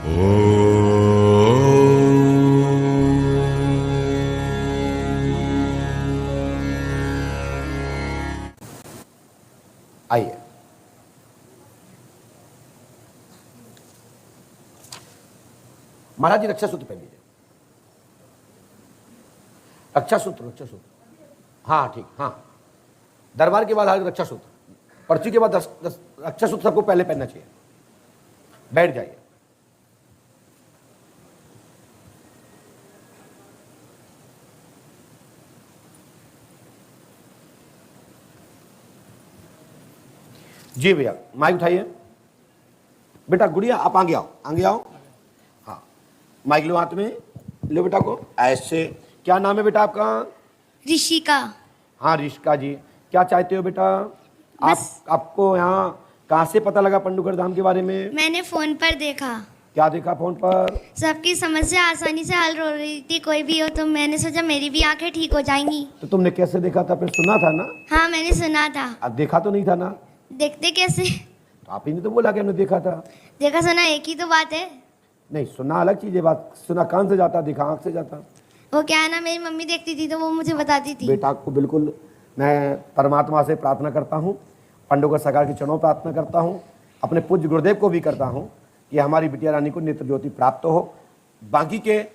आइए, महाराज जी रक्षा सूत्र पहन लीजिए। रक्षा सूत्र, रक्षा सूत्र, हाँ ठीक, हाँ दरबार के बाद रक्षा सूत्र, पर्ची के बाद रक्षा सूत्र सबको पहले पहनना चाहिए। बैठ जाइए। जी भैया माइक उठाइए। बेटा गुड़िया आप आगे आओ, आगे आओ। हाँ माइक लो हाथ में, लो बेटा को ऐसे। क्या नाम है बेटा आपका? ऋषिका। हाँ ऋषिका जी, क्या चाहते हो बेटा? आपको यहाँ कहाँ से पता लगा पंडुगढ़ धाम के बारे में? मैंने फोन पर देखा। क्या देखा फोन पर? सबकी समस्या आसानी से हल हो रही थी, कोई भी हो, तो मैंने सोचा मेरी भी आंखें ठीक हो जाएंगी। तो तुमने कैसे देखा था? फिर सुना था ना? हाँ मैंने सुना था। अब देखा तो नहीं था ना? देखते कैसे? तो आप ही ने तो बोला कि हमने देखा था। देखा सुना एक ही तो बात है। नहीं, सुना अलग चीज है, बात सुना कान से जाता, देखा आंख से जाता। वो क्या है ना, मेरी मम्मी देखती थी तो वो मुझे बताती थी। बेटा को बिल्कुल मैं परमात्मा से प्रार्थना करता हूँ, पंडुगढ़ सरकार के चरणों प्रार्थना करता हूँ, अपने पूज्य गुरुदेव को भी करता हूँ कि हमारी बिटिया रानी को नेत्र ज्योति प्राप्त हो। बाकी के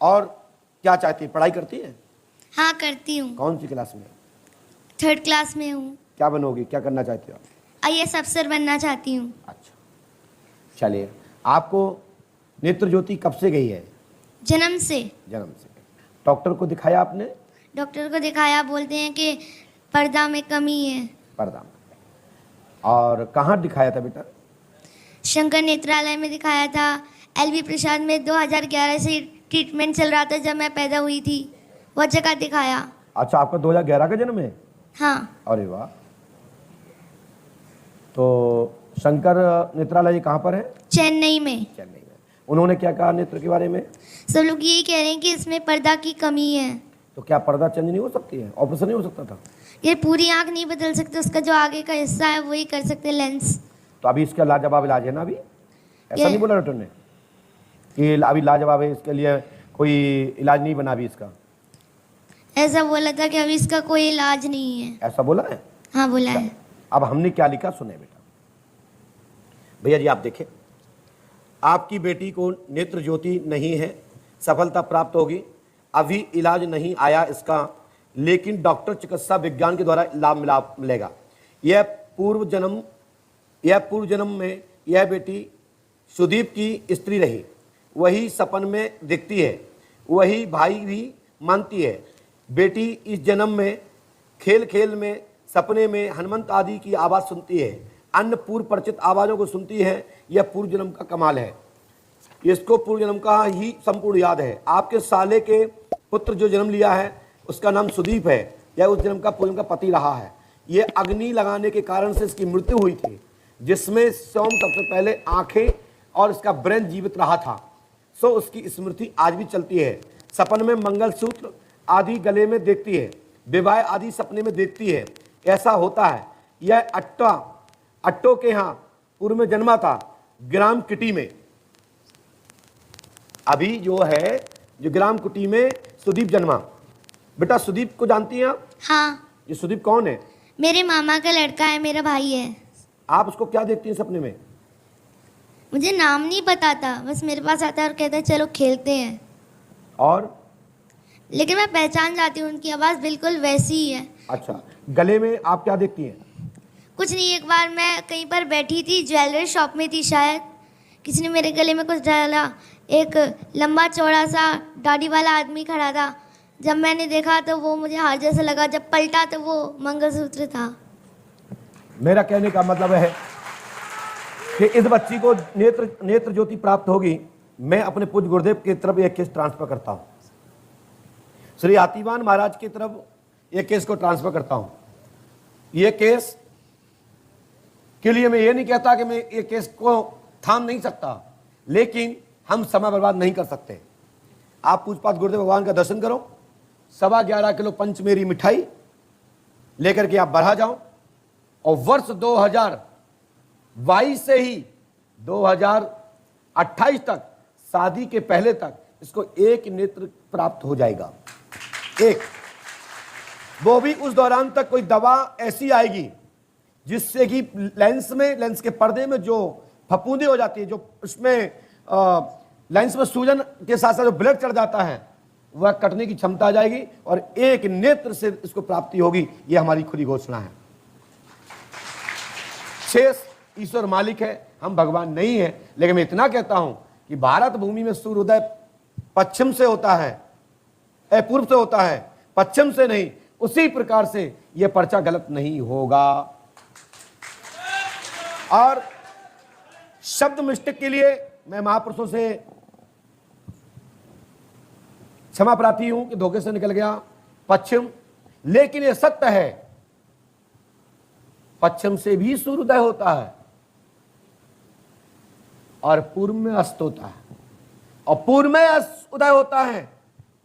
और क्या चाहती है? पढ़ाई करती है? हाँ करती हूँ। कौन सी क्लास में? 3rd क्लास में हूँ। क्या बनोगी, क्या करना चाहती हो आप? IAS अफसर बनना चाहती हूँ। अच्छा चलिए, आपको नेत्र ज्योति कब से गई है? जन्म से। जन्म से। डॉक्टर को दिखाया आपने? डॉक्टर को दिखाया, बोलते हैं कि पर्दा में कमी है। पर्दा में। और कहाँ दिखाया था बेटा? शंकर नेत्रालय में दिखाया था। LV प्रसाद में 2011 से ट्रीटमेंट चल रहा था, जब मैं पैदा हुई थी, वह जगह दिखाया। अच्छा, आपका 2011 का जन्म है? हाँ। अरे वाह। तो शंकर नेत्रालय कहाँ पर है? चेन्नई में। चेन्नई में। उन्होंने क्या कहा नेत्र के बारे में? सब लोग यही कह रहे हैं कि इसमें पर्दा की कमी है। तो क्या पर्दा चेंज नहीं हो सकती है? ऑपरेशन नहीं हो सकता था? ये पूरी आंख नहीं बदल सकते, उसका जो आगे का हिस्सा है वही कर सकते, लेंस। तो अभी इसका लाजवाब इलाज है ना? अभी ऐसा नहीं बोला डॉक्टर ने कि अभी लाजवाब है, इसके लिए कोई इलाज नहीं बना अभी इसका? ऐसा बोला था कि अभी इसका कोई इलाज नहीं है। ऐसा बोला है? हाँ बोला है। अब हमने क्या लिखा सुने बेटा। भैया जी आप देखें, आपकी बेटी को नेत्र ज्योति नहीं है, सफलता प्राप्त होगी, अभी इलाज नहीं आया इसका, लेकिन डॉक्टर चिकित्सा विज्ञान के द्वारा लाभ मिलेगा। यह पूर्व जन्म में यह बेटी सुदीप की स्त्री रही, वही सपन में दिखती है, वही भाई भी मानती है। बेटी इस जन्म में खेल खेल में सपने में हनुमंत आदि की आवाज़ सुनती है, अन्य पूर्व परिचित आवाज़ों को सुनती है। यह पूर्व जन्म का कमाल है, इसको पूर्व जन्म का ही संपूर्ण याद है। आपके साले के पुत्र जो जन्म लिया है उसका नाम सुदीप है, यह उस जन्म का पूर्व जन्म का पति रहा है। यह अग्नि लगाने के कारण से इसकी मृत्यु हुई थी, जिसमें सोम सबसे पहले आंखें और इसका ब्रेन जीवित रहा था। सो उसकी स्मृति आज भी चलती है। सपन में मंगलसूत्र आदि गले में देखती है, विवाह आदि सपने में देखती है। ऐसा होता है। यह अट्टो के यहाँ पूर्व में जन्मा था, ग्राम किटी में। अभी जो है जो ग्राम कुटी में सुदीप जन्मा। बेटा सुदीप को जानती हैं आप? हाँ। ये सुदीप कौन है? मेरे मामा का लड़का है, मेरा भाई है। आप उसको क्या देखती हैं सपने में? मुझे नाम नहीं पता था, बस मेरे पास आता है और कहता है चलो खेलते हैं। और लेकिन मैं पहचान जाती हूँ, उनकी आवाज़ बिल्कुल वैसी ही है। अच्छा, गले में आप क्या देखती हैं? कुछ नहीं, एक बार मैं कहीं पर बैठी थी, ज्वेलरी शॉप में थी शायद, किसी ने मेरे गले में कुछ डाला। एक लंबा चौड़ा सा दाढ़ी वाला आदमी खड़ा था, जब मैंने देखा तो वो मुझे हार जैसा लगा, जब पलटा तो वो मंगलसूत्र था। मेरा कहने का मतलब है कि इस बच्ची को नेत्र ज्योति प्राप्त होगी। मैं अपने पूज्य गुरुदेव की तरफ यह केस ट्रांसफर करता हूँ, श्री हाथीवान महाराज की तरफ यह केस को ट्रांसफर करता हूँ। यह केस के लिए मैं ये नहीं कहता कि मैं ये केस को थाम नहीं सकता, लेकिन हम समय बर्बाद नहीं कर सकते। आप पूजपाठ गुरुदेव भगवान का दर्शन करो, 11.25 किलो पंचमेरी मिठाई लेकर के आप बढ़ा जाओ, और वर्ष 2022 से ही 28 तक, शादी के पहले तक इसको एक नेत्र प्राप्त हो जाएगा, एक। वो भी उस दौरान तक कोई दवा ऐसी आएगी जिससे कि लेंस के पर्दे में जो फफूंदी हो जाती है, जो उसमें लेंस में सूजन के साथ साथ जो ब्लड चढ़ जाता है, वह कटने की क्षमता आ जाएगी और एक नेत्र से इसको प्राप्ति होगी। यह हमारी खुली घोषणा है। शेष ईश्वर मालिक है, हम भगवान नहीं है। लेकिन मैं इतना कहता हूं कि भारत भूमि में सूर्योदय पश्चिम से होता है, पूर्व से होता है, पश्चिम से नहीं। उसी प्रकार से यह पर्चा गलत नहीं होगा। और शब्द मिस्टेक के लिए मैं महापुरुषों से क्षमा प्रार्थी हूं कि धोखे से निकल गया पश्चिम, लेकिन यह सत्य है, पश्चिम से भी सूर्योदय होता है और पूर्व में अस्त होता है, और पूर्व में उदय होता है,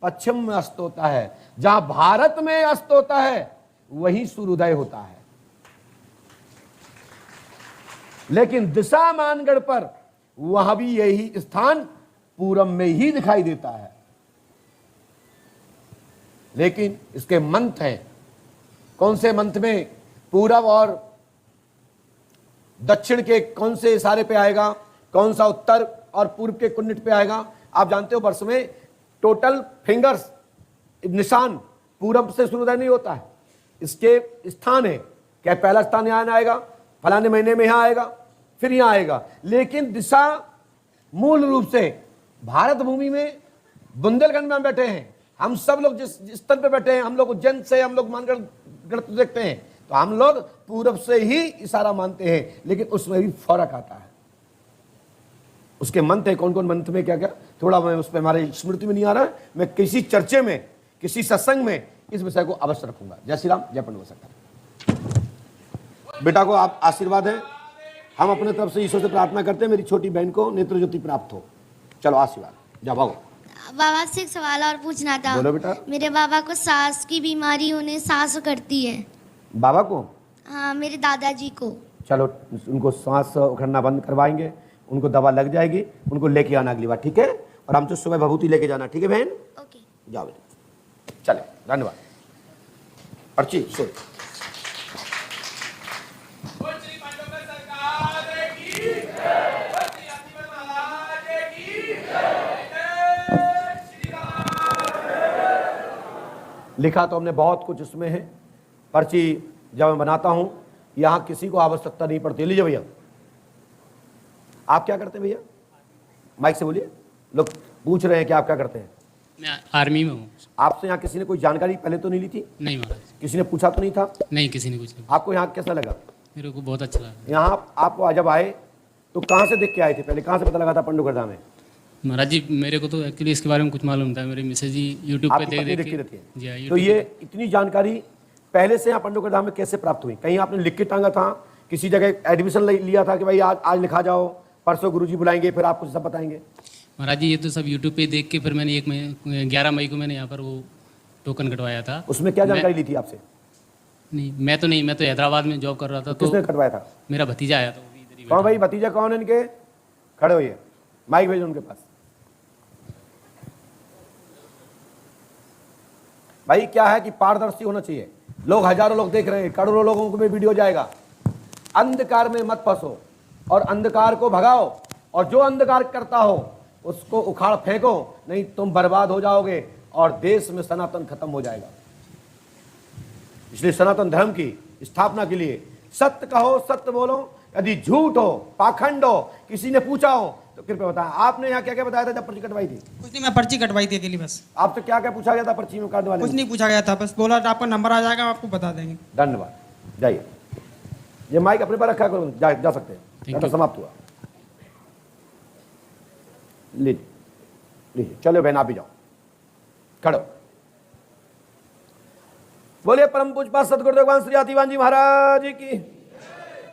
पश्चिम में अस्त होता है। जहां भारत में अस्त होता है वहीं सूर्योदय होता है। लेकिन दिशा मानगढ़ पर वहां भी यही स्थान पूरब में ही दिखाई देता है। लेकिन इसके मंत्र हैं, कौन से मंत्र में पूरब और दक्षिण के कौन से इशारे पे आएगा, कौन सा उत्तर और पूर्व के कुंडल पे आएगा। आप जानते हो वर्ष में टोटल फिंगर्स निशान पूरब से सूर्योदय नहीं होता है, इसके स्थान है। क्या पहला स्थान यहां आएगा, फलाने महीने में यहां आएगा, फिर यहां आएगा। लेकिन दिशा मूल रूप से भारत भूमि में बुंदेलखंड में हम बैठे हैं, हम सब लोग जिस स्तर पे बैठे हैं, हम लोग उज्जैन से, हम लोग मानगढ़ देखते हैं, तो हम लोग पूरब से ही इशारा मानते हैं। लेकिन उसमें भी फर्क आता है। उसके मंत्र है, कौन कौन मंत्र में क्या क्या, थोड़ा मैं उस पर हमारे स्मृति में नहीं आ रहा है। मैं किसी चर्चे में, किसी सत्संग में इस विषय को अवश्य रखूंगा। जय श्री राम, जय पंडित सरकार। बेटा को आप आशीर्वाद है, हम अपने तरफ से ईश्वर से प्रार्थना करते हैं मेरी छोटी बहन को नेत्र ज्योति प्राप्त हो। चलो आशीर्वाद, जाओ भागो। बाबा से एक सवाल और पूछना था। बोलो बेटा। मेरे बाबा को सांस की बीमारी, उन्हें सांस करती है। बाबा को? हाँ, मेरे दादाजी को। चलो उनको सांस उखड़ना बंद करवाएंगे, उनको दवा लग जाएगी, उनको लेके आना अगली बार, ठीक है? और हम तो सुबह भभूति लेके जाना, ठीक है बहन? ओके, जाओ बेटा, चले, धन्यवाद। पर्ची सुन। लिखा तो हमने बहुत कुछ इसमें है। पर्ची जब मैं बनाता हूं, यहां किसी को आवश्यकता नहीं पड़ती। लीजिए भैया, आप क्या करते हैं भैया? माइक से बोलिए, लोग पूछ रहे हैं कि आप क्या करते हैं। मैं आर्मी में हूँ। आपसे यहाँ किसी ने कोई जानकारी पहले तो नहीं ली थी? नहीं महाराज, किसी ने पूछा तो नहीं था? नहीं, किसी ने पूछा। आपको यहाँ कैसा लगा? मेरे को बहुत अच्छा लगा। यहाँ आप जब आए तो कहाँ से देख के आए थे? पहले कहाँ से पता लगा था पंडुगढ़ में? महाराज जी, मेरे को तो एक्चुअली इसके बारे में कुछ मालूम था। मेरे मिसेज जी यूट्यूब पे आपकी पत्नी देखती रहती है। जी हाँ, तो ये इतनी जानकारी पहले से यहाँ पंडुगढ़ धाम में कैसे प्राप्त हुई? कहीं आपने लिख के टांगा था, किसी जगह एडमिशन लिया था कि भाई आज लिखा जाओ, परसों गुरुजी बुलाएंगे, फिर आपको सब बताएंगे? महाराज जी, ये तो सब यूट्यूब पे देख के फिर मैंने 11 मई को मैंने यहाँ पर वो टोकन कटवाया था। उसमें क्या जानकारी ली थी आपसे? नहीं, मैं तो हैदराबाद में जॉब कर रहा था। तो किसने कटवाया था? मेरा भतीजा आया था, वो भी इधर ही कौन बैठा। भाई भतीजा कौन है इनके? खड़े होइए, माइक भेजो उनके पास। भाई क्या है कि पारदर्शी होना चाहिए। लोग हजारों लोग देख रहे हैं, करोड़ों लोगों को भी वीडियो जाएगा। अंधकार में मत फंसो और अंधकार को भगाओ, और जो अंधकार करता हो उसको उखाड़ फेंको, नहीं तुम बर्बाद हो जाओगे और देश में सनातन खत्म हो जाएगा। इसलिए सनातन धर्म की स्थापना के लिए सत्य कहो, सत्य बोलो। यदि झूठ हो, पाखंड हो, किसी ने पूछा हो तो कृपया बताएं। आपने यहाँ क्या क्या बताया था जब पर्ची कटवाई थी? कुछ नहीं, मैं पर्ची कटवाई थी अकेली बस। आपसे क्या क्या पूछा गया था पर्ची में काटने वाले? कुछ नहीं पूछा गया था, बस बोला था आपका नंबर आ जाएगा, हम आपको बता देंगे। धन्यवाद, जाइए। ये माइक अपने पर रखा करो, जा सकते हैं। तो समाप्त हुआ। लीजिए लीजिए, चलो बहन आप भी जाओ, खड़ो। बोलिए परम पूज्य सदगुरुदेव भगवान श्री आदिवान जी महाराज की।